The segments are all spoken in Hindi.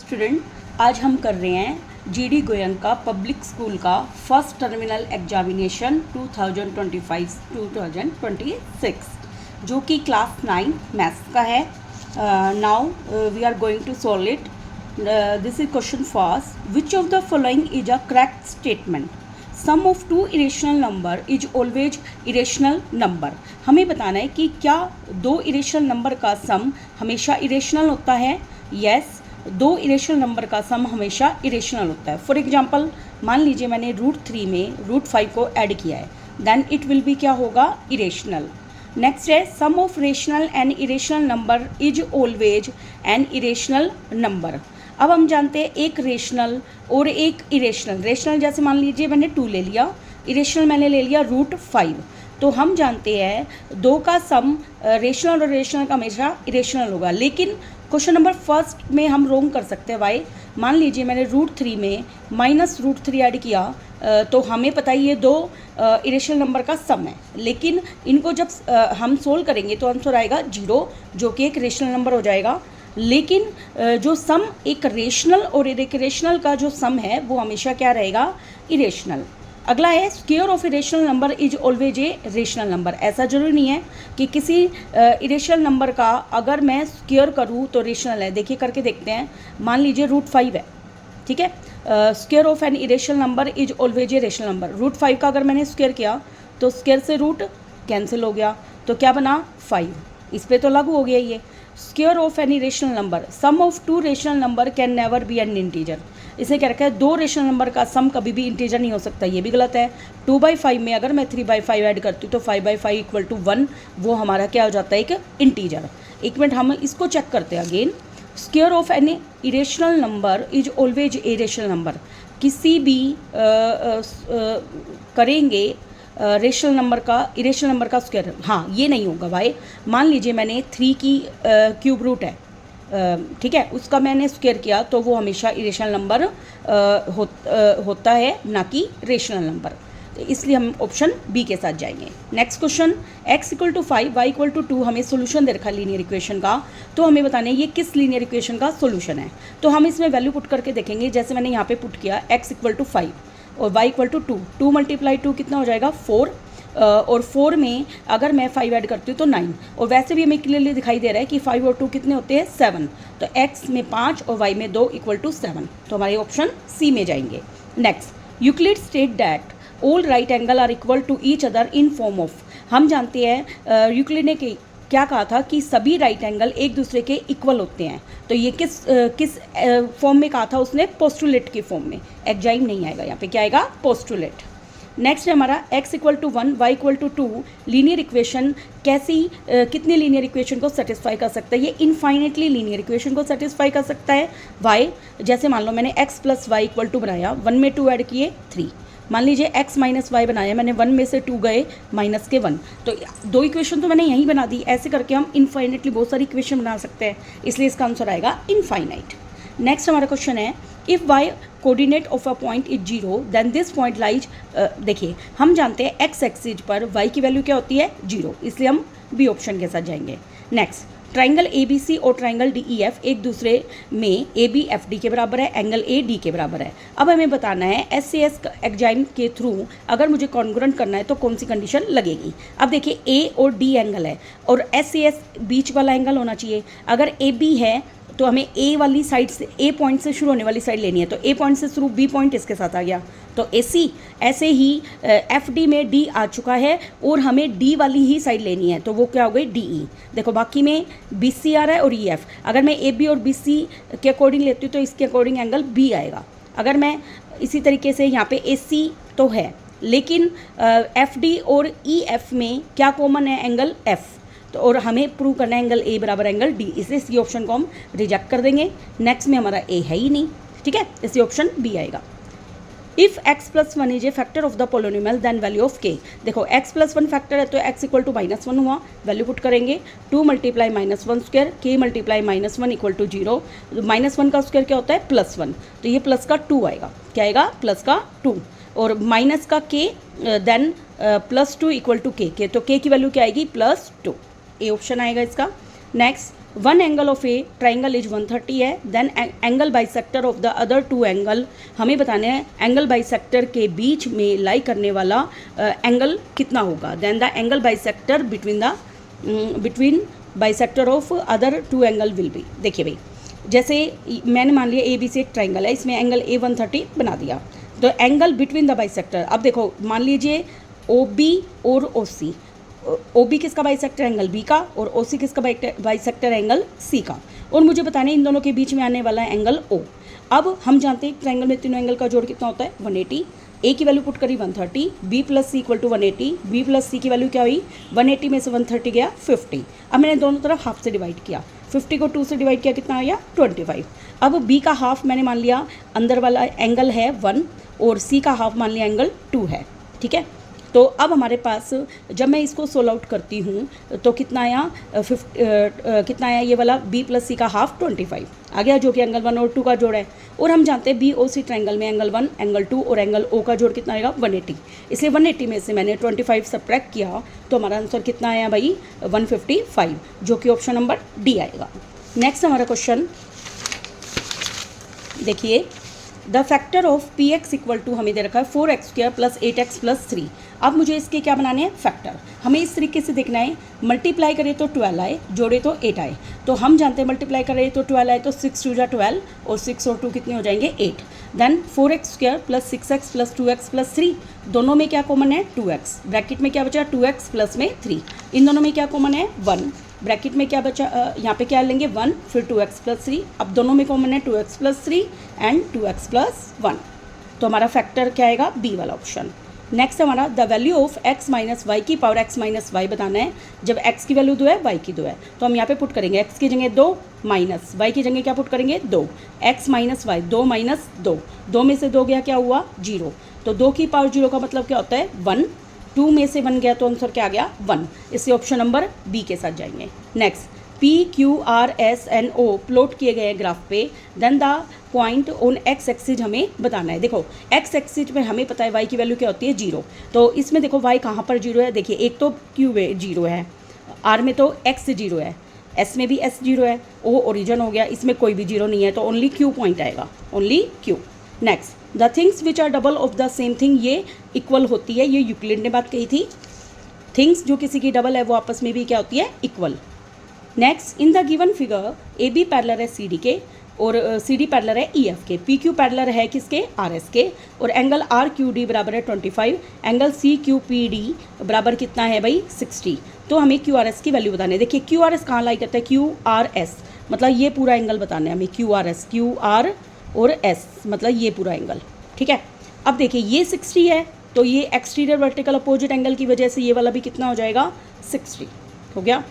स्टूडेंट, आज हम कर रहे हैं जीडी गोयनका पब्लिक स्कूल का फर्स्ट टर्मिनल एग्जामिनेशन 2025-2026 जो कि क्लास 9 मैथ्स का है। Now we are going to solve it. This is question first, which of the following is a correct statement? Sum of two irrational number is always irrational number. हमें बताना है कि क्या दो इरेशनल नंबर का सम हमेशा इरेशनल होता है। यस, दो इरेशनल नंबर का सम हमेशा इरेशनल होता है। फॉर एग्जांपल, मान लीजिए मैंने √3 में √5 को ऐड किया है, देन इट विल बी क्या होगा, इरेशनल। नेक्स्ट है, sum of rational and irrational number is always an irrational number. अब हम जानते हैं एक रेशनल और एक इरेशनल। रेशनल जैसे मान लीजिए मैंने 2 ले लिया, इरेशनल मैंने ले लिया √5। तो हम जानते हैं दो का सम रेशनल और इरेशनल का हमेशा इरेशनल होगा। लेकिन क्वेश्चन नंबर फर्स्ट में हम रोंग कर सकते हैं। वाई? मान लीजिए मैंने √3 में -√3 ऐड किया, तो हमें पता है ये दो इरेशनल नंबर का सम है। लेकिन इनको जब हम सोल्व करेंगे तो आंसर आएगा 0, जो कि एक रेशनल नंबर हो जाएगा। लेकिन जो सम एक रेशनल और एक इरेशनल का जो सम है वो हमेशा क्या रहेगा, इरेशनल। अगला है, square of irrational number is always a rational number. ऐसा जरूरी नहीं है कि किसी इरेशनल नंबर का अगर मैं स्क्वायर करूँ तो रेशनल है। देखिए करके देखते हैं। मान लीजिए √5 है, ठीक है। Square of an irrational number is always a rational number. √5 का अगर मैंने स्क्वायर किया तो स्क्वायर से रूट कैंसिल हो गया, तो क्या बना 5। इस पर तो लागू हो गया ये। Square of an irrational number, sum of two rational number can never be an integer. इसे क्या रखा है, दो रेशनल नंबर का सम कभी भी इंटीजर नहीं हो सकता। ये भी गलत है। 2/5 में अगर मैं 3/5 ऐड करती हूँ तो 5/5 = 1, वो हमारा क्या हो जाता है, एक इंटीजर। एक मिनट, हम इसको चेक करते हैं again. Square of an irrational number is always a rational number. किसी भी करेंगे रेशनल नंबर का इरेशनल नंबर का स्क्वायर, हाँ ये नहीं होगा भाई। मान लीजिए मैंने 3 की क्यूब रूट है, ठीक है, उसका मैंने स्क्वायर किया तो वो हमेशा इरेशनल नंबर होता है, ना कि रेशनल नंबर। तो इसलिए हम ऑप्शन बी के साथ जाएंगे। Next question, x = 5 y = 2। हमें सोल्यूशन दे रखा है लीनियर इक्वेशन का, तो हमें बताना है ये किस लीनियर इक्वेशन का सोल्यूशन है। तो हम इसमें वैल्यू पुट करके देखेंगे। जैसे मैंने यहाँ पे पुट किया x = 5 और y = 2। 2 × 2 कितना हो जाएगा, 4। और 4 में अगर मैं 5 ऐड करती हूँ तो 9। और वैसे भी हमें क्लियरली दिखाई दे रहा है कि 5 और 2 कितने होते हैं, 7। तो x में 5 और y में 2 = 7। तो हमारे ऑप्शन सी में जाएंगे। Next, Euclid state that all right angle are equal to each other in form of. हम जानते हैं यूक्लिड ने क्या कहा था कि सभी राइट एंगल एक दूसरे के इक्वल होते हैं। तो ये किस फॉर्म में कहा था उसने, पोस्टुलेट की फॉर्म में। एग्जाइम नहीं आएगा यहाँ पे, क्या आएगा, पोस्टुलेट। नेक्स्ट है हमारा x = 1 y = 2। लीनियर इक्वेशन कितने लीनियर इक्वेशन को सेटिस्फाई कर सकता है, ये इनफाइनेटली लीनियर इक्वेशन को सेटिस्फाई कर सकता है। y, जैसे मान लो मैंने x + y = 2 बनाया, 1 में 2 ऐड किए 3। मान लीजिए x - y बनाया, मैंने 1 में से 2 गए -1, तो दो इक्वेशन तो मैंने यहीं बना दी। ऐसे करके हम इनफाइनेटली बहुत सारी इक्वेशन बना सकते हैं, इसलिए इसका आंसर आएगा इनफाइनाइट। नेक्स्ट हमारा क्वेश्चन है, if y coordinate of a point is 0 then this point lies. देखिए हम जानते हैं x एक्सिस पर y की वैल्यू क्या होती है, 0, इसलिए हम बी ऑप्शन के साथ जाएंगे। नेक्स्ट, ट्राइंगल ABC और ट्राइंगल DEF एक दूसरे में AB FD के बराबर है, एंगल AD के बराबर है। अब हमें बताना है SAS एग्जाइम के थ्रू अगर मुझे कॉन्ग्रुएंट करना है तो कौन सी कंडीशन लगेगी। अब देखिए A और D एंगल है और SAS बीच वाला एंगल होना चाहिए। अगर AB है तो हमें A वाली साइड से, A पॉइंट से शुरू होने वाली साइड लेनी है, तो A पॉइंट से शुरू, B पॉइंट इसके साथ आ गया, तो AC। ऐसे ही FD में D आ चुका है और हमें D वाली ही साइड लेनी है, तो वो क्या हो गई, DE। देखो बाकी में BC आ रहा है और EF। अगर मैं AB और BC के अकॉर्डिंग लेती हूँ तो इसके अकॉर्डिंग एंगल B आएगा। अगर मैं इसी तरीके से यहाँ पे AC तो है, लेकिन FD और EF में क्या कॉमन है, एंगल F। तो और हमें प्रूव करना है एंगल A बराबर एंगल D, इसलिए इसी ऑप्शन को हम रिजेक्ट कर देंगे। नेक्स्ट में हमारा A है ही नहीं, ठीक है, इसी ऑप्शन B आएगा। If x + 1 is a factor of the polynomial then value of k। देखो x + 1 फैक्टर है तो x = -1 हुआ, वैल्यू पुट करेंगे 2 × -1² k × -1 = 0। -1 का स्क्वायर क्या होता है, +1, तो ये प्लस का 2 आएगा, क्या आएगा, प्लस का 2। और माइनस का k, देन +2 = k, तो k की वैल्यू क्या आएगी, +2। ए ऑप्शन आएगा इसका। Next, one angle of a triangle is 130 है, then angle bisector of the other two angle, हमें बताने हैं एंगल बाइसेक्टर के बीच में लाई करने वाला एंगल कितना होगा, then the angle bisector between bisector of other two angle will be. देखिए भाई, जैसे मैंने मान लिया ए बी से एक ट्राइंगल है, इसमें एंगल ए 130 बना दिया, तो एंगल बिटवीन द बाइसेक्टर, अब देखो मान लीजिए ओ बी और ओ सी, ओ बी किसका बाइसेक्टर एंगल बी का, और ओ सी किसका बाइसेक्टर एंगल सी का, और मुझे बताना है इन दोनों के बीच में आने वाला एंगल ओ। अब हम जानते हैं ट्राइंगल में तीनों एंगल का जोड़ कितना होता है 180, ए की वैल्यू पुट करी 130, B plus C equal to 180, B plus C की वैल्यू क्या हुई 180 में से 130 गया 50। अब मैंने दोनों तरफ हाफ से डिवाइड किया, 50 को 2 से डिवाइड किया कितना आया 25। अब बी का हाफ मैंने मान लिया अंदर वाला एंगल है 1 और सी का हाफ मान लिया एंगल 2 है, ठीक है। तो अब हमारे पास जब मैं इसको सोल्व आउट करती हूँ तो कितना आया कितना आया, ये वाला b प्लस सी का हाफ 25 आ गया, जो कि एंगल 1 और 2 का जोड़ है। और हम जानते हैं बी ओ सी ट्राइंगल में एंगल 1 एंगल 2 और एंगल ओ का जोड़ कितना आएगा 180, इसलिए 180 में से मैंने 25 सब्ट्रैक्ट किया तो हमारा आंसर कितना आया भाई 155, जो कि ऑप्शन नंबर डी आएगा। नेक्स्ट हमारा क्वेश्चन देखिए, the factor of P X equal to हमें दे रखा है 4x² प्लस 8x प्लस 3। अब मुझे इसके क्या बनाने हैं फैक्टर, हमें इस तरीके से देखना है, मल्टीप्लाई करें तो 12 आए, जोड़े तो 8 आए। तो हम जानते हैं मल्टीप्लाई करें तो 12 आए तो 6 2 जा 12 और 6 और 2 कितने हो जाएंगे 8। Then 4x² plus 6x plus 2x plus 3, दोनों में क्या कॉमन है 2x, ब्रैकेट में क्या बचा 2x प्लस में 3, इन दोनों में क्या कॉमन है 1, ब्रैकेट में क्या बचा यहाँ पे क्या लेंगे 1, फिर 2x प्लस 3, अब दोनों में कॉमन है 2x plus 3 and 2x plus 1, तो हमारा फैक्टर क्या आएगा बी वाला ऑप्शन। नेक्स्ट हमारा the value of x minus Y की पावर x माइनस वाई बताना है। जब x की वैल्यू 2 है y की 2 है तो हम यहाँ पे पुट करेंगे x की जगह 2 माइनस y की जगह क्या पुट करेंगे 2, x माइनस वाई 2 माइनस 2, 2 में से 2 गया क्या हुआ 0, तो 2 की पावर 0 का मतलब क्या होता है 1, 2 में से 1 गया तो आंसर क्या आ गया 1, इससे ऑप्शन नंबर बी के साथ जाएंगे। Next P Q R S N O plot किए गए ग्राफ पे, then the point on X axis हमें बताना है। देखो एक्स एक्सिस में हमें पता है y की वैल्यू क्या होती है 0, तो इसमें देखो y कहाँ पर 0 है, देखिए एक तो Q में 0 है, R में तो x 0 है, S में भी S 0 है, O ओरिजिन हो गया, इसमें कोई भी 0 नहीं है तो ओनली Q पॉइंट आएगा, only Q। Next the things which are double of the same thing, ये इक्वल होती है, ये यूक्लिड ने बात कही थी, थिंग्स जो किसी की डबल है वो आपस में भी क्या होती है equal. Next in the given figure A B parallel है सी डी के और सी डी पैरेलल है ई एफ के, पी क्यू पैरेलल है किसके आर एस के, और एंगल आर क्यू डी बराबर है 25, angle C Q P D बराबर कितना है भाई 60। तो हमें क्यू आर एस की वैल्यू बतानी है। देखिए क्यू आर एस कहाँ लाई करता है, क्यू आर एस मतलब ये पूरा एंगल बताना है हमें, क्यू आर और एस मतलब ये पूरा एंगल, ठीक है। अब देखिए ये 60 है तो ये एक्सटीरियर वर्टिकल अपोजिट एंगल की वजह से ये वाला भी कितना हो जाएगा 60 हो गया।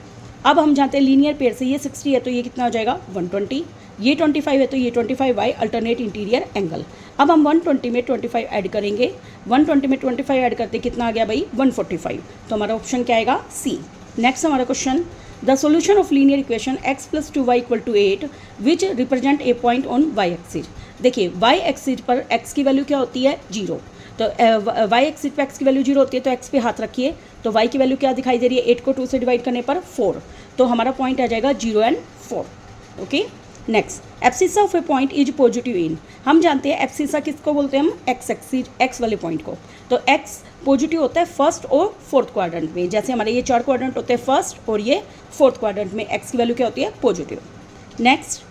अब हम जानते हैं लीनियर पेयर से ये 60 है तो ये कितना हो जाएगा 120, ये 25 है तो ये 25 बाई अल्टरनेट इंटीरियर एंगल। अब हम 120 में 25 ऐड करेंगे, 120 में 25 ऐड करते कितना आ गया भाई 145, तो हमारा ऑप्शन क्या आएगा सी। नेक्स्ट हमारा question, the solution of linear equation x plus 2y equal to 8 which represent a point on y axis. देखिए y एक्सिस पर x की वैल्यू क्या होती है 0, तो y एक्सिस पे x की वैल्यू 0 होती है तो x पे हाथ रखिए, तो y की वैल्यू क्या दिखाई दे रही है 8 को 2 से डिवाइड करने पर 4, तो हमारा पॉइंट आ जाएगा 0 and 4। Okay next abscissa of A point is positive in, हम जानते हैं एब्सिसा किसको बोलते हैं हम एक्स एक्सिस एक्स वाले पॉइंट को, तो x पॉजिटिव होता है फर्स्ट और फोर्थ क्वाड्रेंट में, जैसे हमारे ये 4 क्वाड्रेंट होते हैं फर्स्ट और ये फोर्थ क्वाड्रेंट में x की वैल्यू क्या होती है positive. Next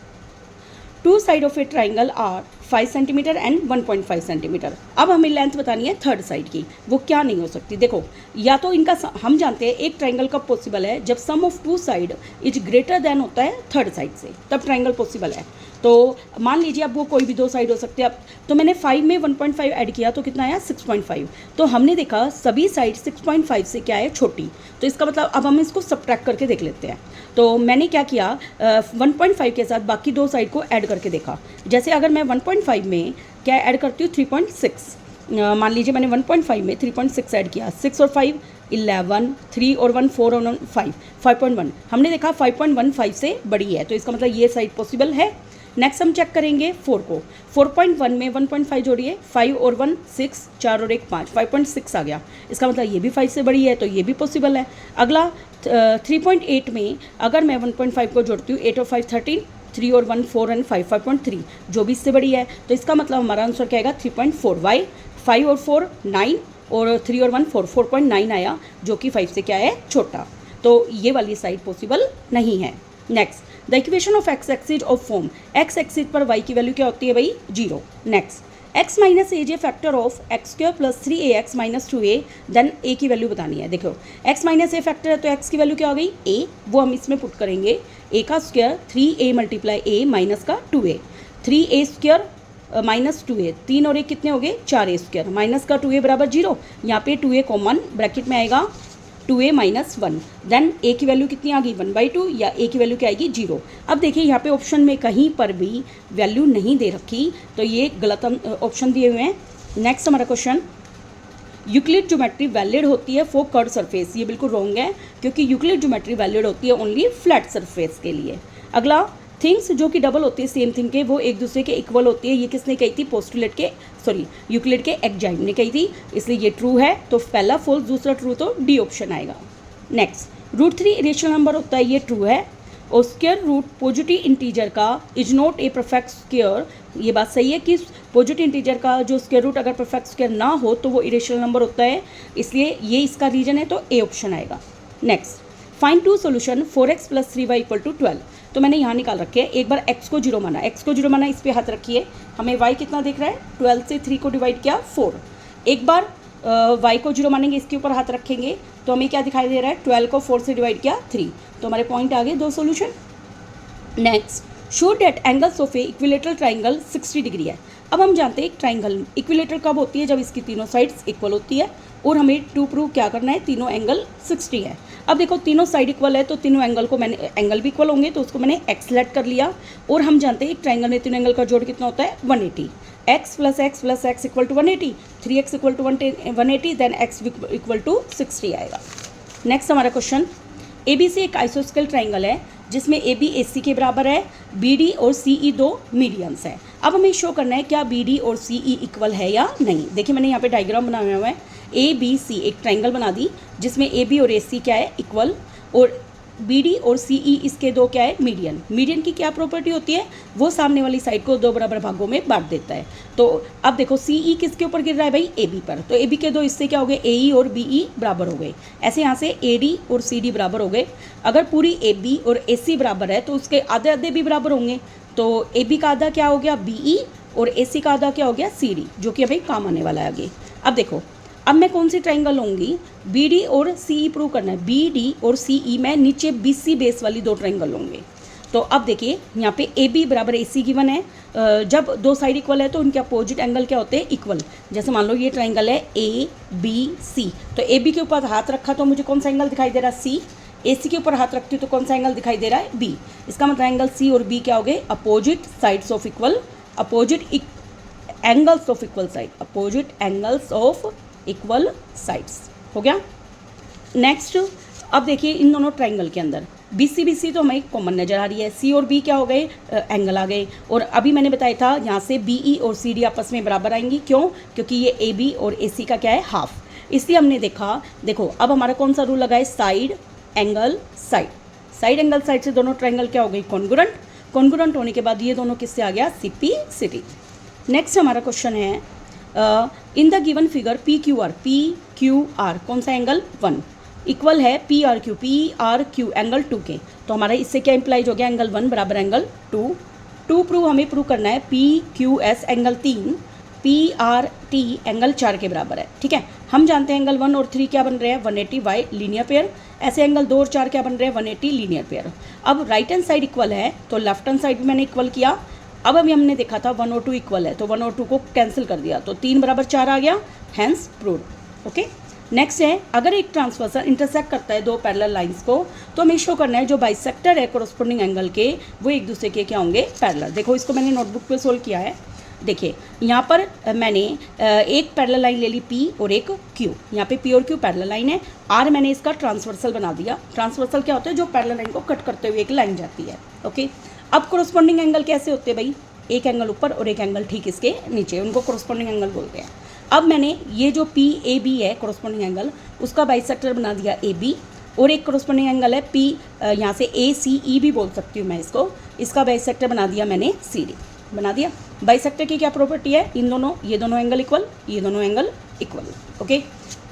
two side of a triangle are 5 centimetre and 1.5 centimetre. अब हमें लेंथ बतानी है थर्ड साइड की, वो क्या नहीं हो सकती। देखो या तो इनका हम जानते हैं एक ट्राइंगल कब पॉसिबल है जब sum of two side is greater than होता है थर्ड साइड से, तब ट्राइंगल पॉसिबल है। तो मान लीजिए अब वो कोई भी 2 साइड हो सकते हैं, अब तो मैंने 5 में 1.5 ऐड किया तो कितना आया 6.5, तो हमने देखा सभी साइड 6.5 से क्या है छोटी, तो इसका मतलब अब हम इसको सब्ट्रैक्ट करके देख लेते हैं। तो मैंने क्या किया 1.5 के साथ बाकी 2 साइड को ऐड करके देखा, जैसे अगर मैं 1.5 में क्या ऐड करती हूँ 3.6, मान लीजिए मैंने 1.5 में 3.6 ऐड किया, 6 और 5 11, 3 और 1 4 और 1 5.1, हमने देखा 5.15 से बड़ी है तो इसका मतलब ये साइड पॉसिबल है। नेक्स्ट हम चेक करेंगे 4 को, 4.1 में 1.5 जोड़िए, 5 और 1 6, 4 और 1 5, 5.6 आ गया, इसका मतलब ये भी 5 से बड़ी है तो ये भी पॉसिबल है। अगला 3.8 में अगर मैं 1.5 को जोड़ती हूँ, 8 और 5 13, 3 और 1 4 एंड 5 5.3, जो भी इससे बड़ी है, तो इसका मतलब हमारा आंसर क्या आएगा 3.4। वाई 5 और 4 9 और 3 और 1 4, 4.9 आया, जो कि 5 से क्या है छोटा, तो ये वाली साइड पॉसिबल नहीं है। Next, the equation of X axis of form, X axis पर वाई की वैल्यू क्या होती है भाई 0। Next, x minus A J factor of X square plus 3ax minus 2a, then a की वैल्यू बतानी है। देखो x माइनस ए फैक्टर है तो x की वैल्यू क्या हो गई a, वो हम इसमें पुट करेंगे, a का square 3a multiply a minus का 2a, 3a square minus 2a, 3 और 1 कितने हो गए 4a स्क्वायर, माइनस का 2a बराबर 0, यहाँ पे 2a कॉमन ब्रैकेट में आएगा 2a माइनस 1, देन a की वैल्यू कितनी आ गई 1/2, या a की वैल्यू क्या आएगी 0। अब देखिए यहाँ पे ऑप्शन में कहीं पर भी वैल्यू नहीं दे रखी, तो ये गलत ऑप्शन दिए हुए हैं। नेक्स्ट हमारा क्वेश्चन, यूक्लिड ज्योमेट्री वैलिड होती है फॉर कर्व सरफेस, ये बिल्कुल रॉन्ग है, क्योंकि यूक्लिड ज्योमेट्री वैलिड होती है ओनली फ्लैट सरफेस के लिए। अगला, थिंग्स जो कि डबल होती है सेम थिंग के, वो एक दूसरे के इक्वल होती है, ये किसने कही थी पोस्टुलेट के, सॉरी यूक्लिड के एग्जाइम ने कही थी, इसलिए ये ट्रू है, तो पहला फॉल्स, दूसरा ट्रू, तो डी ऑप्शन आएगा। नेक्स्ट, √3 इरेशनल नंबर होता है, ये ट्रू है, और स्क्वायर रूट पॉजिटिव इंटीजर का is not a perfect square, ये बात सही है कि पॉजिटिव इंटीजर का जो स्क्वायर रूट अगर परफेक्ट स्क्वायर ना हो तो वो इरेशनल नंबर होता है, इसलिए ये इसका रीजन है, तो ए ऑप्शन आएगा। Next, find two solution 4x + 3y = 12, तो मैंने यहाँ निकाल रखे हैं, एक बार x को 0 माना, x को 0 माना, इस पर हाथ रखिए, हमें y कितना दिख रहा है 12 से 3 को डिवाइड किया 4, एक बार y को 0 मानेंगे, इसके ऊपर हाथ रखेंगे, तो हमें क्या दिखाई दे रहा है 12 को 4 से डिवाइड किया 3, तो हमारे पॉइंट आ गए 2 solution. Next, show that angles of A equilateral triangle 60 degree है। अब हम जानते हैं एक ट्राइंगल इक्विलेटर कब होती है, जब इसकी तीनों साइड्स इक्वल होती है, और हमें टू प्रूव क्या करना है, तीनों एंगल 60 है। अब देखो तीनों साइड इक्वल है, तो तीनों एंगल को मैंने, एंगल भी इक्वल होंगे, तो उसको मैंने एक्स सेलेक्ट कर लिया, और हम जानते हैं एक ट्राइंगल में तीनों एंगल का जोड़ कितना होता है 180, x + x + x = 180, 3x = 180, then x = 60 आएगा। नेक्स्ट हमारा क्वेश्चन, ABC एक आइसोस्केल ट्राइंगल है जिसमें AB AC के बराबर है, BD और CE दो मीडियंस है। अब हमें शो करना है क्या BD और CE इक्वल है या नहीं। देखिए मैंने यहाँ पे डायग्राम बनाया हुआ है, ABC एक ट्राइंगल बना दी जिसमें AB और AC क्या है इक्वल, और BD और CE इसके दो क्या है मीडियन। मीडियन की क्या प्रॉपर्टी होती है, वो सामने वाली साइड को दो बराबर भागों में बांट देता है। तो अब देखो CE किसके ऊपर गिर रहा है भाई AB पर, तो AB के दो इससे क्या हो गए AE और BE बराबर हो गए, ऐसे यहाँ से AD और CD बराबर हो गए। अगर पूरी AB और AC बराबर है तो उसके आधे आधे भी बराबर होंगे, तो AB का आधा क्या हो गया BE और AC का आधा क्या हो गया CD, जो कि अभी काम आने वाला है आगे। अब देखो, अब मैं कौन सी ट्राइंगल लूँगी, BD और CE प्रूव करना है, BD और CE में नीचे BC बेस वाली दो ट्राइंगल लूँगी। तो अब देखिए यहाँ पे AB बराबर AC गिवन है, जब दो साइड इक्वल है तो उनके अपोजिट एंगल क्या होते हैं इक्वल। जैसे मान लो ये ट्राइंगल है ABC, तो AB के ऊपर हाथ रखा तो मुझे कौन सा एंगल दिखाई दे रहा है C, AC के ऊपर हाथ रखती हूँ तो कौन सा एंगल दिखाई दे रहा है B। इसका मतलब एंगल C और B क्या हो गए opposite sides of equal, opposite angles of equal side, opposite angles of equal sides हो गया। नेक्स्ट, अब देखिए इन दोनों ट्राइंगल के अंदर BC तो हमें कॉमन नजर आ रही है, C और B क्या हो गए एंगल आ गए, और अभी मैंने बताया था यहाँ से BE और CD आपस में बराबर आएंगी, क्यों, क्योंकि ये AB और AC का क्या है हाफ, इसलिए हमने देखा। देखो अब हमारा कौन सा रूल लगा है, side angle side, side angle side से दोनों ट्राइंगल क्या हो गई कॉन्ग्रुएंट, कॉन्ग्रुएंट होने के बाद ये दोनों किससे आ गया CP/CD। नेक्स्ट हमारा क्वेश्चन है, इन द गिवन फिगर PQR कौन सा एंगल 1 इक्वल है PRQ एंगल 2 के, तो हमारा इससे क्या इंप्लाइज हो गया एंगल 1 बराबर एंगल 2 प्रूव हमें प्रूव करना है PQS एंगल 3 PRT एंगल 4 के बराबर है। ठीक है, हम जानते हैं एंगल 1 और 3 क्या बन रहे हैं 180 बाय लीनियर पेयर, ऐसे एंगल 2 और 4 क्या बन रहे हैं 180 लीनियर पेयर। अब राइट हैंड साइड इक्वल है तो लेफ्ट हैंड साइड भी मैंने इक्वल किया। अब अभी हमने देखा था 1 और 2 इक्वल है, तो 1 और 2 को कैंसिल कर दिया, तो 3 बराबर 4 आ गया, हैंस प्रूव्ड। ओके, नेक्स्ट है, अगर एक ट्रांसवर्सल इंटरसेक्ट करता है दो पैरेलल लाइंस को, तो हमें शो करना है जो बाइसेक्टर है कोरस्पोंडिंग एंगल के, वो एक दूसरे के क्या होंगे पैरेलल। देखो इसको मैंने नोटबुक पे सोल्व किया है। देखिए यहाँ पर मैंने एक पैरेलल लाइन ले ली P और एक Q, यहाँ पे P और Q पैरेलल लाइन है, R मैंने इसका ट्रांसवर्सल बना दिया। ट्रांसवर्सल क्या होता है, जो पैरेलल लाइन को कट करते हुए एक लाइन जाती है। ओके, अब कोरस्पोंडिंग एंगल कैसे होते हैं भाई, एक एंगल ऊपर और एक एंगल ठीक इसके नीचे, उनको कोरस्पोंडिंग एंगल बोलते हैं। अब मैंने ये जो PAB है कोरस्पोंडिंग एंगल, उसका बाइसेक्टर बना दिया AB, और एक कॉरस्पॉन्डिंग एंगल है पी, यहाँ से ACE भी बोल सकती हूँ मैं इसको, इसका बाइसेक्टर बना दिया मैंने CD, बना दिया। बाइसेक्टर की क्या प्रॉपर्टी है, इन दोनों, ये दोनों एंगल इक्वल, ये दोनों एंगल इक्वल। ओके,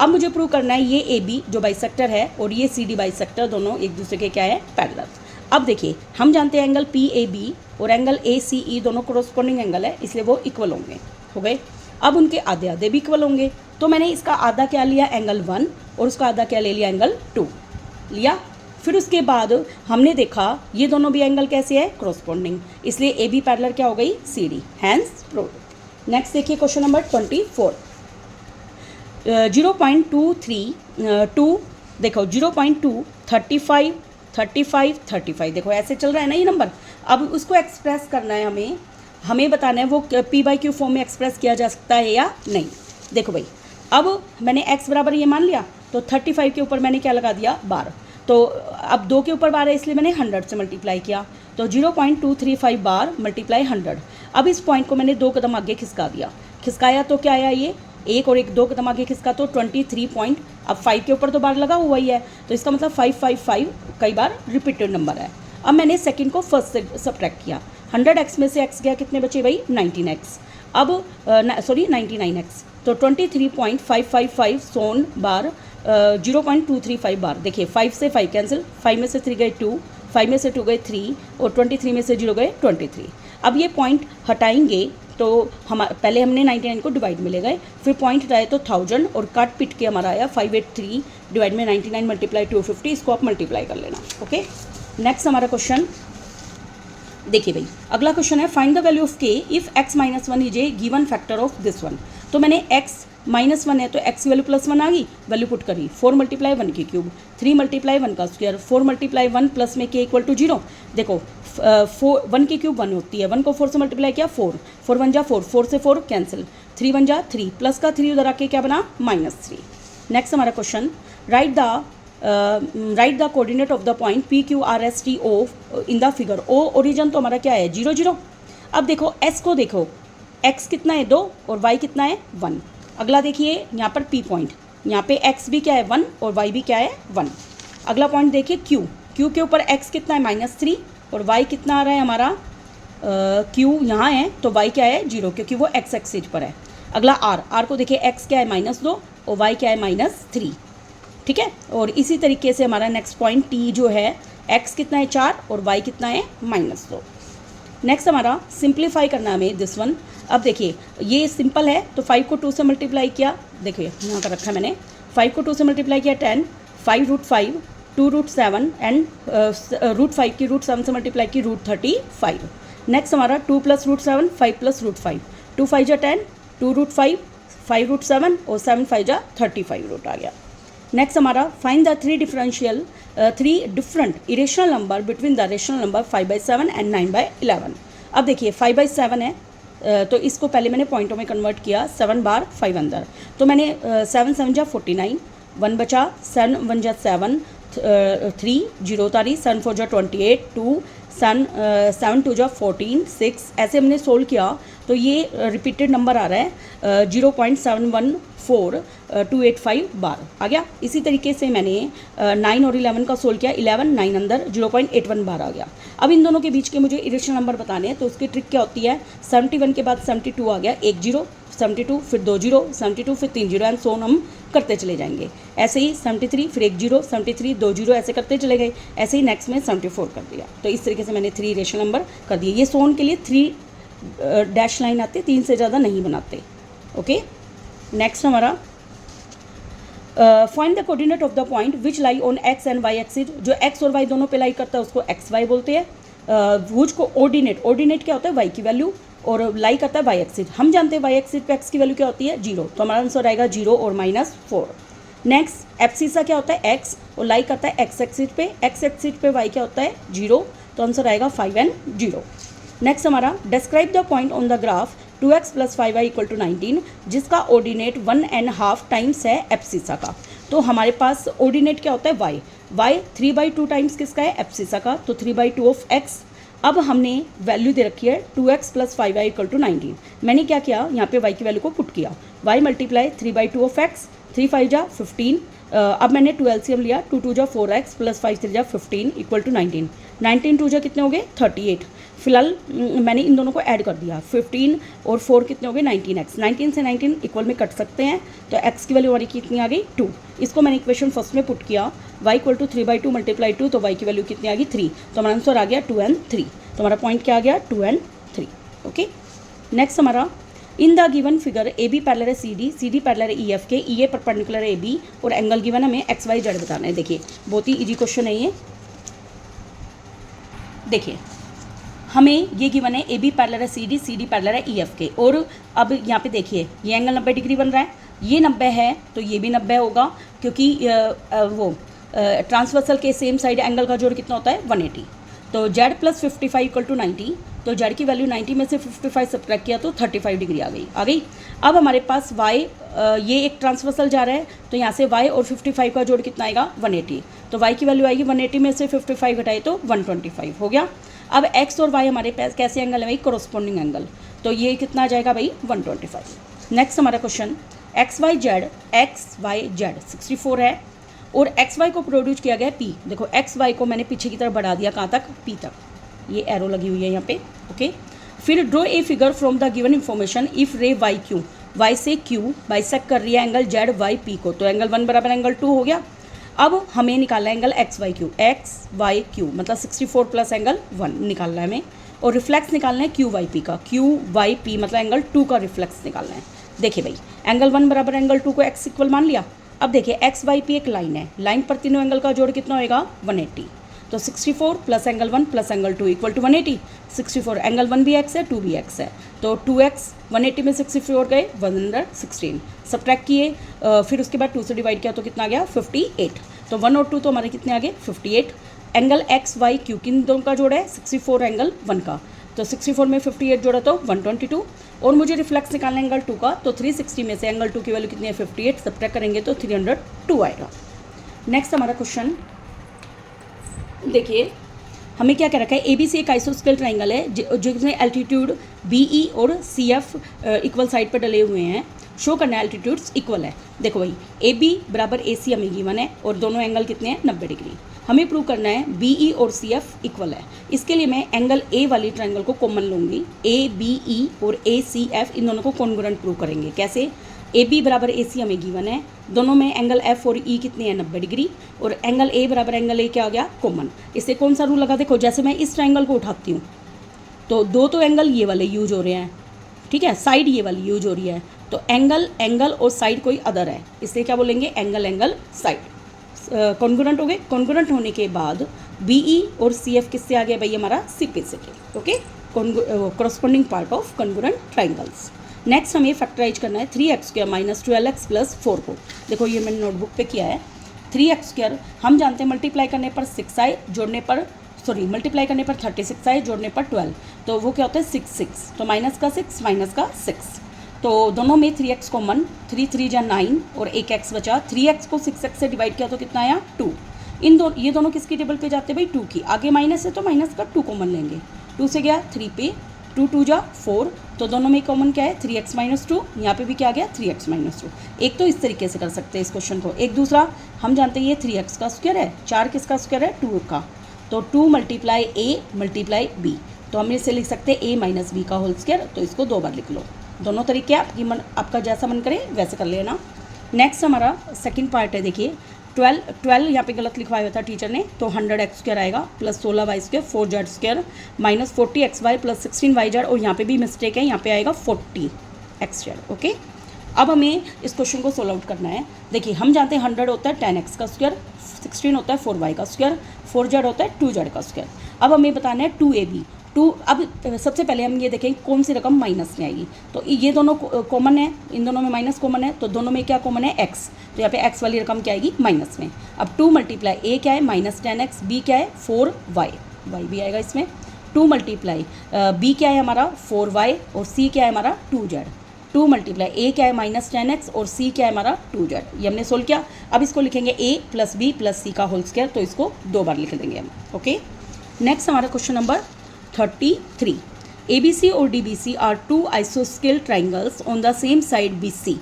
अब मुझे प्रूव करना है ये AB जो बाइसेक्टर है और ये CD बाइसेक्टर दोनों एक दूसरे के क्या है, पैरेलल। अब देखिए हम जानते हैं एंगल PAB और एंगल ACE दोनों कॉरस्पॉन्डिंग एंगल है, इसलिए वो इक्वल होंगे, हो गए। अब उनके आधे आधे भी इक्वल होंगे, तो मैंने इसका आधा क्या लिया, एंगल 1, और उसका आधा क्या ले लिया, एंगल 2 लिया। फिर उसके बाद हमने देखा ये दोनों भी एंगल कैसे है, कॉरस्पॉन्डिंग, इसलिए AB पैरेलल क्या हो गई, CD, हैंस प्रूव्ड। नेक्स्ट देखिए क्वेश्चन नंबर 24, 0.232 देखो 0.2 35 35 35 देखो ऐसे चल रहा है ना ये नंबर। अब उसको एक्सप्रेस करना है, हमें बताना है वो P/Q फॉर्म में एक्सप्रेस किया जा सकता है या नहीं। देखो भाई, अब मैंने x बराबर ये मान लिया, तो 35 के ऊपर मैंने क्या लगा दिया, बार, तो अब 2 के ऊपर बार है इसलिए मैंने 100 से मल्टीप्लाई किया, तो 0.235 बार मल्टीप्लाई 100। अब इस पॉइंट को मैंने 2 कदम आगे खिसका दिया, खिसकाया तो क्या आया, ये एक और एक 2 कदम आगे खिसका तो 23 पॉइंट, अब 5 के ऊपर तो बार लगा हुआ ही है, तो इसका मतलब 555 कई बार रिपीटेड नंबर है। अब मैंने सेकंड को फर्स्ट से सब्ट्रैक्ट किया, 100x में से x गया, कितने बचे भाई, 19x, अब सॉरी 99x, तो 23.555 सोन बार 0.235 बार। देखिए 5 से 5 कैंसिल, 5 में से 3 गए 2, 5 में से 2 गए 3, और 23 में से 0 गए 23। अब ये पॉइंट हटाएंगे तो हम पहले हमने 99 को डिवाइड में ले गए, फिर पॉइंट हटाए तो 1000, और काट पिट के हमारा आया 583 डिवाइड में 99 मल्टीप्लाई 250, इसको आप मल्टीप्लाई कर लेना। ओके, नेक्स्ट हमारा क्वेश्चन देखिए भाई, अगला क्वेश्चन है find the value of k if x - 1 is A given factor of this one. तो मैंने x -1 है तो x की वैल्यू +1 आ गई, वैल्यू पुट करी, 4 × 1 की क्यूब, 3 × 1 का स्क्वायर, 4 × 1 प्लस में k = 0। देखो 1 की क्यूब 1 होती है, 1 को 4 से मल्टीप्लाई किया 4, 4 1 जा 4, 4 से 4 कैंसिल, 3 1 जा 3, प्लस का 3 उधर आके क्या बना, -3। नेक्स्ट हमारा question, right the coordinate of the point PQRSTO in the figure. O origin तो हमारा क्या है, 0 0। अब देखो S को देखो, x कितना है 2 और y कितना है 1। अगला देखिए यहाँ पर P पॉइंट, यहाँ पे x भी क्या है 1 और y भी क्या है 1। अगला पॉइंट देखिए Q के ऊपर x कितना है -3 और y कितना आ रहा है हमारा, Q यहाँ है तो y क्या है 0, क्योंकि वो x एक्सिस पर है। अगला R को देखिए x क्या है -2 और y क्या है -3, ठीक है। और इसी तरीके से हमारा नेक्स्ट पॉइंट T जो है, x कितना है 4 और y कितना है -2। नेक्स्ट हमारा सिंप्लीफाई करना है हमें दिस वन। अब देखिए ये सिंपल है, तो 5 को 2 से मल्टीप्लाई किया, देखिए यहाँ का रखा मैंने, 5 को 2 से मल्टीप्लाई किया 10, 5√5, 2√7 एंड √5 की √7 से मल्टीप्लाई की √35। नेक्स्ट हमारा 2 + √7 5 + √5, 2 5 जा 10, 2√5 5√7 और 7 5 जा 35 रूट आ गया। नेक्स्ट हमारा find the 3 different irrational number between the rational number 5/7 and 9/11। अब देखिए 5/7 है, तो इसको पहले मैंने पॉइंटों में कन्वर्ट किया, 7 बार 5 अंदर, तो मैंने 7 7 जा 49, 1 बचा, 7 1 जा 7, 3 0 तारी, 7 4 जा 28, 2 7 2 जा 14, 6 ऐसे हमने सोल्व किया, तो ये रिपीटेड नंबर आ रहा है 0.714285 बार आ गया। इसी तरीके से मैंने 9 और 11 का सोल्व किया, 11 9 अंदर 0.81 बार आ गया। अब इन दोनों के बीच के मुझे इरेशनल नंबर बताने हैं, तो उसकी ट्रिक क्या होती है, 71 के बाद 72 आ गया, 1 0, 72 फिर 2 0, 72 फिर 3 0 एंड सो हम करते चले जाएंगे। ऐसे ही 73 फिर 1 0, 73 2 0 ऐसे करते चले गए। ऐसे ही नेक्स्ट में 74 कर दिया। तो इस तरीके से मैंने 3 इरेशनल नंबर कर दिए। ये सोन के लिए 3 डैश लाइन आते, 3 से ज़्यादा नहीं बनाते। ओके, नेक्स्ट हमारा find the coordinate of the point which lie on X and Y axis. जो एक्स और वाई दोनों पे लाई करता है उसको एक्स वाई बोलते हैं। वुच को ऑर्डिनेट क्या होता है, वाई की वैल्यू, और लाई करता है वाई एक्सिस। हम जानते हैं वाई एक्सिस पे एक्स की वैल्यू क्या होती है 0, तो हमारा आंसर आएगा 0 और -4। नेक्स्ट एब्सिसा क्या होता है एक्स, और लाई करता है एक्स एक्सिस पे, एक्स एक्सिस पे वाई क्या होता है 0, तो आंसर आएगा 5 and 0। नेक्स्ट हमारा describe the point on the graph 2x + 5y = 19 जिसका ऑर्डिनेट 1.5 टाइम्स है एब्सिसा का। तो हमारे पास ऑर्डिनेट क्या होता है y 3/2 टाइम्स किसका है एब्सिसा का, तो 3/2 ऑफ x। अब हमने वैल्यू दे रखी है 2x + 5y = 19। मैंने क्या किया, यहाँ पे y की वैल्यू को पुट किया, y × 3/2 ऑफ x 3 5 जा 15। अब मैंने 2 LCM लिया, 2 2 जा 4x प्लस 5 3 जा 15 इक्वल टू 19। 19 2 जा कितने हो गए 38। फिलहाल मैंने इन दोनों को ऐड कर दिया, 15 और 4 कितने हो गए 19x। 19 से 19 इक्वल में कट सकते हैं, तो x की वैल्यू हमारी कितनी आ गई 2। इसको मैंने इक्वेशन फर्स्ट में पुट किया, y इक्वल टू 3/2 मल्टीप्लाई 2, तो y की वैल्यू कितनी आ गई 3। तो हमारा आंसर आ गया 2 and 3। तो हमारा पॉइंट क्या आ गया 2 and 3। ओके, नेक्स्ट हमारा in the given figure A B parallel है सी डी पैरेलल है ई एफ के, ई ए परपेंडिकुलर है ए बी और एंगल गिवन हमें एक्स वाई जेड बताना है। देखिए बहुत ही इजी क्वेश्चन है ये। देखिए हमें ये गिवन है ए बी पैरेलल है सी डी पैरेलल है ई एफ के, और अब यहाँ पे देखिए ये एंगल 90 डिग्री बन रहा है, ये 90 है तो ये भी 90 होगा, क्योंकि वो ट्रांसवर्सल के सेम साइड एंगल का जोड़ कितना होता है 180। तो z प्लस 55 इक्वल टू 90, तो z की वैल्यू 90 में से 55 सब्ट्रैक्ट किया तो 35 डिग्री आ गई। अब हमारे पास y, ये एक ट्रांसवर्सल जा रहा है, तो यहाँ से y और 55 का जोड़ कितना आएगा 180। तो y की वैल्यू आएगी 180 में से 55 घटाए तो 125 हो गया। अब x और y हमारे पास कैसे एंगल है भाई, कोरोस्पोंडिंग एंगल, तो ये कितना आ जाएगा भाई 125। नेक्स्ट हमारा क्वेश्चन एक्स वाई जेड 64 है और एक्स वाई को प्रोड्यूस किया गया है पी। देखो एक्स वाई को मैंने पीछे की तरफ बढ़ा दिया, कहाँ तक पी तक, ये एरो लगी हुई है यहाँ पे। ओके, फिर draw a figure from the given information if रे वाई क्यू, वाई से क्यू बाइसेक्ट कर रही है एंगल जेड वाई पी को, तो एंगल 1 बराबर एंगल 2 हो गया। अब हमें निकालना है एंगल एक्स वाई क्यू मतलब 64 प्लस एंगल 1 निकालना है हमें, और रिफ्लेक्स निकालना है क्यू वाई पी का, क्यू वाई पी मतलब एंगल 2 का रिफ्लेक्स निकालना है। देखिए भाई एंगल 1 बराबर एंगल 2 को एक्स इक्वल मान लिया। अब देखिए एक्स वाई पी एक लाइन है, लाइन पर तीनों एंगल का जोड़ कितना होएगा 180। तो 64 plus angle 1 plus angle 2 equal to 180। 64 angle 1 भी एक्स है 2 भी एक्स है, तो 2x 180 में 64 गए 116 सब्ट्रैक्ट किए, फिर उसके बाद 2 से डिवाइड किया तो कितना आ गया 58। तो 1 और 2 तो हमारे कितने आ गए 58। एंगल एक्स वाई क्यू किन दोनों का जोड़ा है 64 एंगल 1 का, तो 64 में 58 जोड़ा तो 122, और मुझे रिफ्लेक्स निकालना है एंगल 2 का, तो 360 में से एंगल 2 की वैल्यू कितनी है 58 सब्ट्रैक्ट करेंगे तो 302 आएगा। नेक्स्ट हमारा क्वेश्चन देखिए, हमें क्या कह रखा है ए बी सी एक आइसोस्केल ट्राइंगल है जिसमें एल्टीट्यूड बी ई और सी एफ इक्वल साइड पर डले हुए हैं, शो करना है एल्टीट्यूड्स इक्वल है। देखो भाई ए बी बराबर ए सी हमें गिवन है और दोनों एंगल कितने हैं 90 डिग्री। हमें प्रूव करना है बी ई और सी एफ इक्वल है। इसके लिए मैं एंगल ए वाली ट्राइंगल को कॉमन लूँगी, ए बी ई और ए सी एफ इन दोनों को कॉन्ग्रुएंट प्रूव करेंगे। कैसे, ए बी बराबर ए सी हमें गिवन है, दोनों में एंगल एफ और ई कितने हैं 90 डिग्री, और एंगल ए बराबर एंगल ए क्या आ गया कॉमन। इससे कौन सा रूल लगा, देखो जैसे मैं इस ट्राइंगल को उठाती हूँ तो दो तो एंगल ये वाले यूज हो रहे हैं, ठीक है, साइड ये वाली यूज हो रही है, तो एंगल और साइड कोई अदर है, इसलिए क्या बोलेंगे एंगल साइड कॉन्ग्रुएंट हो गए। कॉन्ग्रुएंट होने के बाद बी ई और सी एफ किससे आ गया भाई हमारा सी पी से। Okay, corresponding part of congruent triangles. Next हमें फैक्टराइज करना है 3x² माइनस 12x प्लस 4 को। देखो ये मैंने नोटबुक पे किया है। 3x² हम जानते हैं मल्टीप्लाई करने पर 6i जोड़ने पर मल्टीप्लाई करने पर 36i जोड़ने पर 12, तो वो क्या होता है 6 तो माइनस का 6 तो दोनों में 3x कॉमन, 3 3 जा 9 और एक x बचा। 3x को 6x से डिवाइड किया तो कितना आया 2। ये दोनों किसकी टेबल पे जाते हैं भाई 2 की, आगे माइनस है तो माइनस का 2 कॉमन लेंगे, 2 से गया 3 पे, 2 2 जा 4, तो दोनों में कॉमन क्या है 3x माइनस 2, यहाँ पे भी क्या आ गया 3x माइनस 2। एक तो इस तरीके से कर सकते हैं इस क्वेश्चन को। एक दूसरा हम जानते हैं ये 3x का स्क्वायर है, 4 किसका स्क्वायर है 2 का, तो 2 मल्टीप्लाई a मल्टीप्लाई b, तो हम इसे लिख सकते हैं a माइनस बी का होल स्क्वायर, तो इसको 2 बार लिख लो। दोनों तरीके आपका जैसा मन करे वैसे कर लेना। नेक्स्ट हमारा सेकंड पार्ट है, देखिए 12 यहाँ पे गलत लिखवाया हुआ था टीचर ने, तो 100x² आएगा plus 16y² 4z² minus 40xy plus 16yz, और यहाँ पे भी मिस्टेक है, यहाँ पे आएगा 40x²। ओके, अब हमें इस क्वेश्चन को सोल्व आउट करना है। देखिए हम जानते हैं 100 होता है 10x का स्क्वायर, 16 होता है 4y का स्क्वायर, 4z होता है 2z का स्क्वायर। अब हमें बताना है 2ab। अब सबसे पहले हम ये देखें कौन सी रकम माइनस में आएगी, तो ये दोनों कॉमन है, इन दोनों में माइनस कॉमन है, तो दोनों में क्या कॉमन है x, तो यहाँ पे x वाली रकम क्या आएगी माइनस में। अब 2 मल्टीप्लाई a क्या है माइनस 10x, b क्या है 4y, y भी आएगा इसमें। 2 मल्टीप्लाई b क्या है हमारा 4y और c क्या है हमारा 2z। 2 मल्टीप्लाई a क्या है माइनस 10x और c क्या है हमारा 2z, ये हमने सोल्व किया। अब इसको लिखेंगे a plus b plus c का होल स्क्वायर, तो इसको 2 बार लिख देंगे हम। ओके, नेक्स्ट हमारा क्वेश्चन नंबर 33। ABC और DBC are two isosceles triangles on the same side BC.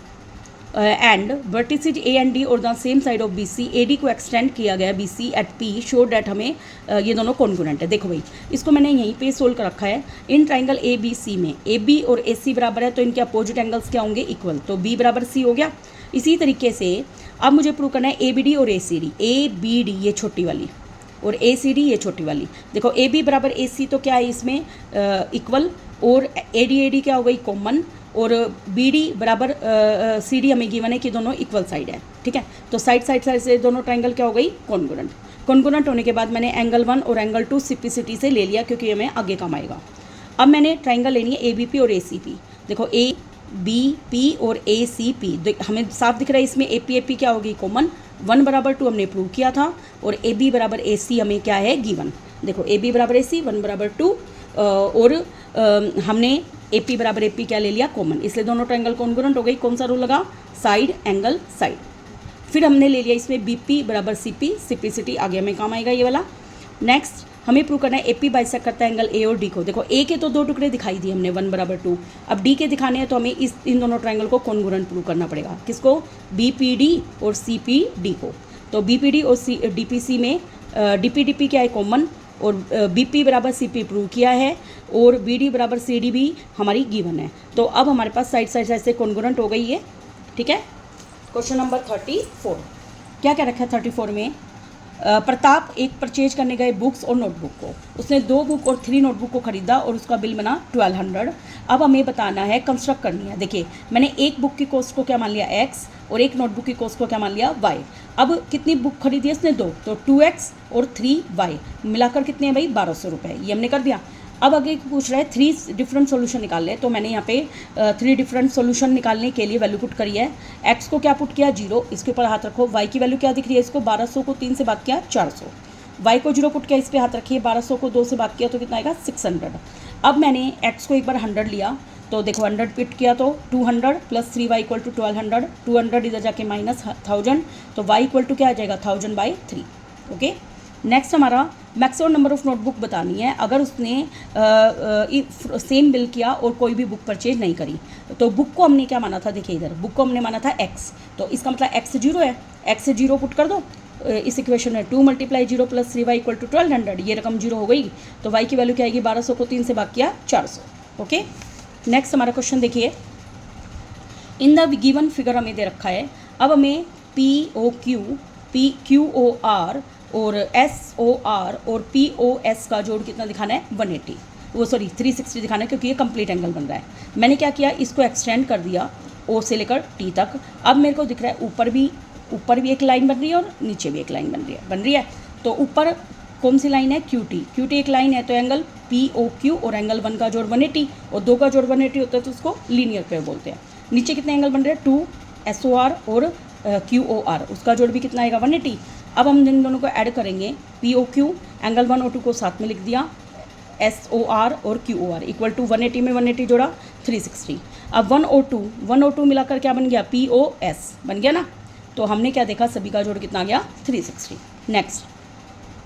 And vertices A and D और the same side of B C, A D को एक्सटेंड किया गया B C at P, show that हमें ये दोनों कॉन्ग्रुएंट है। देखो भाई इसको मैंने यहीं पे सोल्व कर रखा है। In triangle A B C में ए बी और ए सी बराबर है तो इनके अपोजिट एंगल्स क्या होंगे, इक्वल, तो बी बराबर सी हो गया। इसी तरीके से अब मुझे प्रूव करना है ए बी डी और A C D, A B D ये छोटी वाली और ए सी डी ये छोटी वाली। देखो ए बी बराबर ए सी तो क्या है इसमें इक्वल, और ए डी क्या हो गई कॉमन, और बी डी बराबर सी डी हमें गिवन है कि दोनों इक्वल साइड है, ठीक है। तो साइड से दोनों ट्राइंगल क्या हो गई, कॉन्ग्रुएंट। कॉन्ग्रुएंट होने के बाद मैंने एंगल 1 और एंगल 2 सिंप्लिसिटी से ले लिया क्योंकि ये हमें आगे काम आएगा। अब मैंने ट्राइंगल लेनी है ए बी पी और ए सी पी। देखो ए बी पी और ए सी पी हमें साफ दिख रहा है, इसमें ए पी क्या होगी कॉमन, 1 बराबर 2 हमने प्रूव किया था, और ए बी बराबर ए सी हमें क्या है गिवन। देखो ए बी बराबर ए सी 1 बराबर 2 और हमने ए पी बराबर ए पी क्या ले लिया कॉमन, इसलिए दोनों ट्रायंगल कॉन्ग्रुएंट हो गई। कौन सा रूल लगा, साइड एंगल साइड। फिर हमने ले लिया इसमें बी पी बराबर सी पी, सिंप्लिसिटी आगे हमें काम आएगा ये वाला। नेक्स्ट हमें प्रूव करना है ए पी बाइसेक्ट करता है एंगल ए और डी को। देखो ए के तो 2 टुकड़े दिखाई दिए हमने 1 बराबर 2, अब डी के दिखाने हैं तो हमें इन दोनों ट्रायंगल को कॉन्ग्रुएंट प्रूव करना पड़ेगा। किसको, बी पी डी और सी पी डी को। तो बी पी डी और डी पी सी में डी पी क्या है कॉमन, और बी पी बराबर सी पी प्रूव किया है, और बी डी बराबर सी डी भी हमारी गिवन है। तो अब हमारे पास साइड से कॉन्ग्रुएंट हो गई है, ठीक है। क्वेश्चन नंबर 34 क्या क्या रखा है 34 में, प्रताप एक परचेज करने गए बुक्स और नोटबुक को। उसने 2 बुक और 3 नोटबुक को खरीदा और उसका बिल बना 1200। अब हमें बताना है, कंस्ट्रक्ट करनी है। देखिए मैंने एक बुक की कॉस्ट को क्या मान लिया x और एक नोटबुक की कॉस्ट को क्या मान लिया y। अब कितनी बुक खरीदी है इसने 2, तो 2x और 3y मिलाकर कितने हैं भाई 1200 रुपये, ये हमने कर दिया। अब आगे पूछ रहा है 3 डिफरेंट सॉल्यूशन निकाल ले, तो मैंने यहाँ पे 3 डिफरेंट सॉल्यूशन निकालने के लिए वैल्यू पुट करी है। x को क्या पुट किया 0, इसके ऊपर हाथ रखो। y की वैल्यू क्या दिख रही है, इसको 1200 को 3 से भाग किया 400, y को 0 पुट किया, इस पर हाथ रखिए, 1200 को 2 से भाग किया तो कितना आएगा 600। अब मैंने x को एक बार 100 लिया, तो देखो 100 पिट किया तो 200 प्लस 3y इक्वल टू 1200, 200 इधर जाके माइनस 1000, तो y इक्वल टू क्या आ जाएगा 1000/3। ओके, नेक्स्ट हमारा मैक्सिमम नंबर ऑफ नोटबुक बतानी है अगर उसने सेम बिल किया और कोई भी बुक परचेज नहीं करी। तो बुक को हमने क्या माना था, देखिए इधर बुक को हमने माना था x, तो इसका मतलब x 0 है, x से 0 पुट कर दो इस इक्वेशन में। 2 × 0 प्लस 3y इक्वल टू 1200, ये रकम 0 हो गई, तो y की वैल्यू क्या आएगी 1200 को 3 से भाग किया 400। ओके, नेक्स्ट हमारा क्वेश्चन देखिए, इन द गिवन फिगर हमें दे रखा है। अब हमें POQ और SOR और POS का जोड़ कितना दिखाना है 180, वो सॉरी 360 दिखाना है क्योंकि ये कंप्लीट एंगल बन रहा है। मैंने क्या किया, इसको एक्सटेंड कर दिया O से लेकर T तक। अब मेरे को दिख रहा है ऊपर भी एक लाइन बन रही है और नीचे भी एक लाइन बन रही है। तो ऊपर कौन सी लाइन है, QT एक लाइन है, तो एंगल POQ और एंगल 1 का जोड़ 180 और 2 का जोड़ 180 होता है तो उसको लीनियर पे बोलते हैं। नीचे कितने एंगल बन रहे हैं 2 SOR और QOR, उसका जोड़ भी कितना आएगा 180। अब हम इन दोनों को ऐड करेंगे, POQ एंगल 1 और 2 को साथ में लिख दिया, SOR और QOR इक्वल टू 180 में 180 जोड़ा 360। अब 1 और 2 मिलाकर क्या बन गया POS बन गया ना। तो हमने क्या देखा, सभी का जोड़ कितना गया 360। नेक्स्ट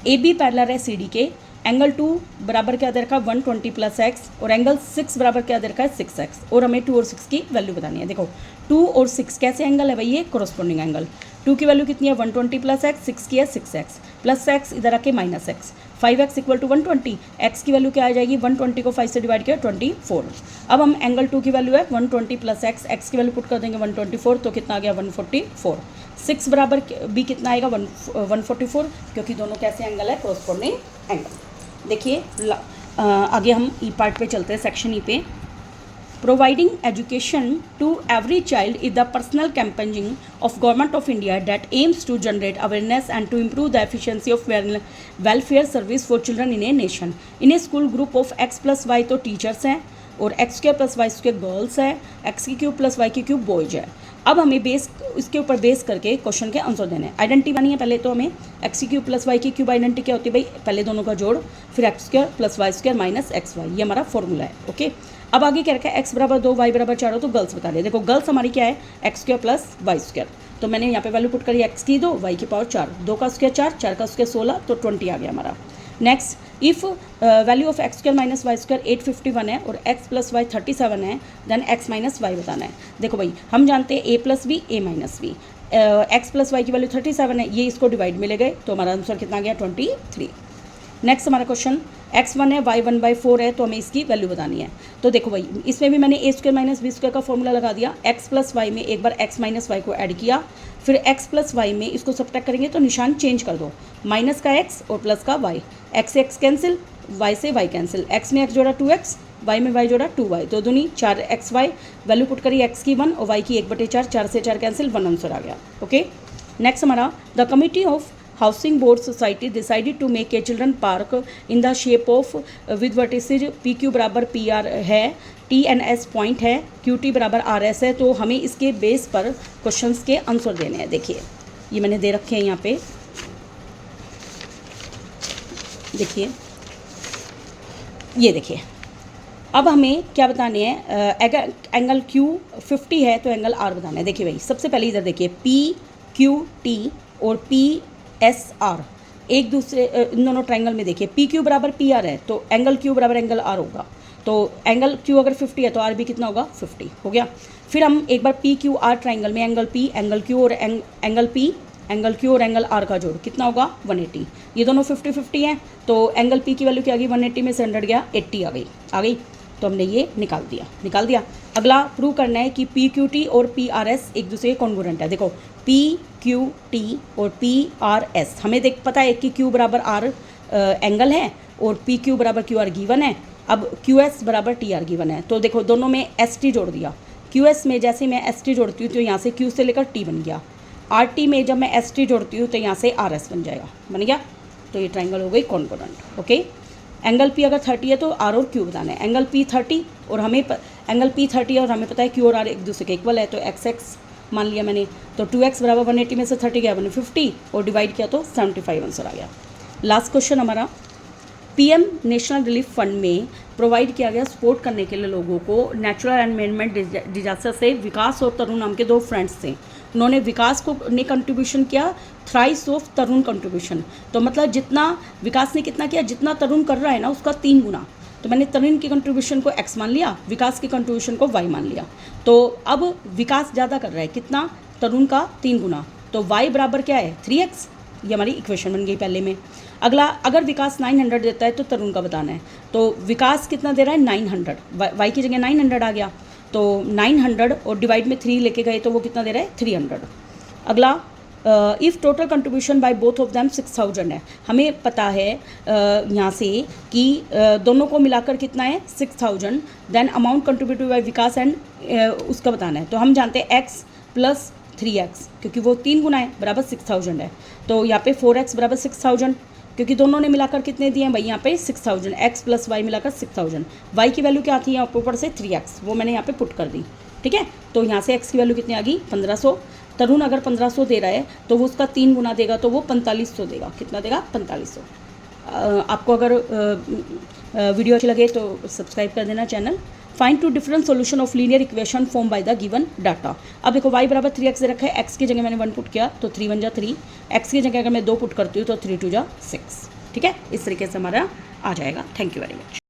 AB पैरेलल है CD के, एंगल 2 बराबर क्या दे रखा 120 प्लस x और एंगल 6 बराबर क्या दे रखा है 6x, और हमें 2 और 6 की वैल्यू बतानी है। देखो 2 और 6 कैसे एंगल है भाई, ये कोरस्पॉन्डिंग एंगल। 2 की वैल्यू कितनी है 120 प्लस x, 6 की है 6x प्लस x इधर आके minus x, 5x equal to 120। x की वैल्यू क्या आ जाएगी 120 को 5 से डिवाइड किया 24। अब हम एंगल 2 की वैल्यू है 120 प्लस x की वैल्यू पुट कर देंगे 124, तो कितना आ गया 144। 6 बराबर भी कितना आएगा 144, क्योंकि दोनों कैसे एंगल है कोरस्पॉन्डिंग एंगल। देखिए आगे हम ई पार्ट पे चलते हैं, सेक्शन ई पे। Providing education to every child is the personal campaigning of government of India that aims to generate awareness and to improve the efficiency of welfare service for children in a nation. In a school group of x + y तो टीचर्स हैं और x² + y² गर्ल्स है, x³ + y³ बॉयज है। अब हमें इसके ऊपर बेस करके क्वेश्चन के आंसर देने हैं। आइडेंटिटी बनानी है पहले, तो हमें x³ + y³ आइडेंटिटी क्या होती है भाई, पहले दोनों का जोड़, फिर x² + y² माइनस xy, ये हमारा फॉर्मूला है। ओके, अब आगे क्या रखा है, x बराबर 2 y बराबर 4 हो तो गर्ल्स बता दिया। देखो गर्ल्स हमारी क्या है x² + y², तो मैंने यहाँ पे वैल्यू पुट करी x की 2 y की पावर 4, 2 का स्क्वायर 4, 4 का स्क्वायर 16, तो 20 आ गया हमारा। Next if value of X square minus Y square 851 है और एक्स प्लस वाई 37 है, देन एक्स माइनस वाई बताना है। देखो भाई, हम जानते हैं A plus B A minus B, X plus Y की वैल्यू 37 है, ये इसको डिवाइड में ले गए तो हमारा आंसर कितना गया 23। नेक्स्ट हमारा क्वेश्चन, x1 है y 1/4 है, तो हमें इसकी वैल्यू बतानी है। तो देखो भाई, इसमें भी मैंने ए स्क्वायर माइनस बी स्क्वायर का फॉर्मूला लगा दिया। x प्लस वाई में एक बार x माइनस वाई को ऐड किया, फिर x प्लस वाई में इसको सब्ट्रैक्ट करेंगे तो निशान चेंज कर दो, माइनस का x और प्लस का y, x से x कैंसिल, y से y कैंसिल, x में x जोड़ा 2x, y में y जोड़ा 2y, तो दूनी 4xy, वैल्यू पुट करी x की 1 और y की 1/4, 4 से 4 कैंसिल, 1 आंसर आ गया। ओके, नेक्स्ट हमारा, the committee of housing board society decided to make a children park in the shape of with vertices P Q बराबर पी आर है, टी एन एस पॉइंट है, क्यू टी बराबर आर एस है। तो हमें इसके बेस पर क्वेश्चंस के आंसर देने हैं। देखिए, ये मैंने दे रखे हैं यहाँ पे, देखिए, ये देखिए। अब हमें क्या बताने हैं, एंगल क्यू 50 है तो एंगल आर बताना है। देखिए भाई, सबसे पहले इधर देखिए, पी क्यू टी और पी एस आर एक दूसरे, इन दोनों ट्राइंगल में देखिए, पी क्यू बराबर पी आर है तो एंगल क्यू बराबर एंगल आर होगा। तो एंगल क्यू अगर 50 है तो आर भी कितना होगा, 50 हो गया। फिर हम एक बार पी क्यू आर ट्राइंगल में एंगल पी, एंगल क्यू और एंगल क्यू और एंगल आर का जोड़ कितना होगा, 180। ये दोनों 50-50 हैं, तो एंगल पी की वैल्यू क्या आ गई, 180 में से 100 गया, 80 आ गई। तो हमने ये निकाल दिया। अगला प्रूव करना है कि पी क्यू टी और पी आर एस एक दूसरे के कॉन्ग्रुएंट है। देखो, पी क्यू टी और पी आर एस, हमें पता है कि क्यू बराबर आर एंगल है और पी क्यू बराबर क्यू आर गिवन है। अब क्यू एस बराबर टी आर गिवन है, तो देखो दोनों में एस टी जोड़ दिया। क्यू एस में जैसे मैं एस टी जोड़ती हूँ तो यहाँ से क्यू से लेकर टी बन गया। आर टी में जब मैं एस टी जोड़ती हूँ तो यहाँ से आर एस बन गया। तो ये ट्राइंगल हो गई कॉन्ग्रुएंट। ओके, एंगल पी अगर 30 है तो आर और क्यू बताना है। एंगल पी 30 और एंगल पी 30 है और हमें पता है क्यू और आर एक दूसरे के इक्वल है, तो एक्स एक्स मान लिया मैंने। तो 2x बराबर 180 में से 30 गया 150 और डिवाइड किया तो 75 आंसर आ गया। लास्ट क्वेश्चन हमारा, पीएम नेशनल रिलीफ फंड में प्रोवाइड किया गया सपोर्ट करने के लिए लोगों को नेचुरल एंड मैनमेड डिजास्टर से विकास और तरुण नाम के 2 फ्रेंड्स थे। उन्होंने विकास को ने कंट्रीब्यूशन किया थ्राइस ऑफ तरुण कंट्रीब्यूशन। तो मतलब जितना विकास ने कितना किया, जितना तरुण कर रहा है ना उसका 3 गुना। तो मैंने तरुण की कंट्रीब्यूशन को x मान लिया, विकास की कंट्रीब्यूशन को y मान लिया। तो अब विकास ज़्यादा कर रहा है, कितना, तरुण का 3 गुना। तो y बराबर क्या है, 3x। ये हमारी इक्वेशन बन गई पहले में। अगला, अगर विकास 900 देता है तो तरुण का बताना है। तो विकास कितना दे रहा है, 900, y की जगह 900 आ गया। तो 900 और डिवाइड में 3 लेके गए तो वो कितना दे रहा है, 300। अगला, if total contribution by both of them 6000 है। हमें पता है यहाँ से कि दोनों को मिलाकर कितना है, 6000। Then amount contributed by Vikas and उसका बताना है। तो हम जानते हैं x प्लस 3x, क्योंकि वो 3 गुना है, बराबर 6000 है। तो यहाँ पे 4x बराबर 6000, क्योंकि दोनों ने मिलाकर कितने दिए हैं भाई, यहाँ पे 6000, x प्लस वाई मिलाकर 6000। y की वैल्यू क्या आती है ऊपर से, 3x, वो मैंने यहाँ पे पुट कर दी। ठीक है, तो यहाँ से x की वैल्यू कितनी आ गई, 1500। तरुण अगर 1500 दे रहा है तो वो उसका 3 गुना देगा, तो वो 4500 देगा। कितना देगा, 4500। आपको अगर वीडियो अच्छी लगे तो सब्सक्राइब कर देना channel. Find 2 different solution of linear equation form by the given data. अब देखो, y बराबर 3x दे रखा है, x की जगह मैंने 1 पुट किया तो 3 1 जा 3, x की जगह अगर मैं 2 पुट करती हूँ तो 3 2 जा 6। ठीक है, इस तरीके से हमारा आ जाएगा। Thank you very much.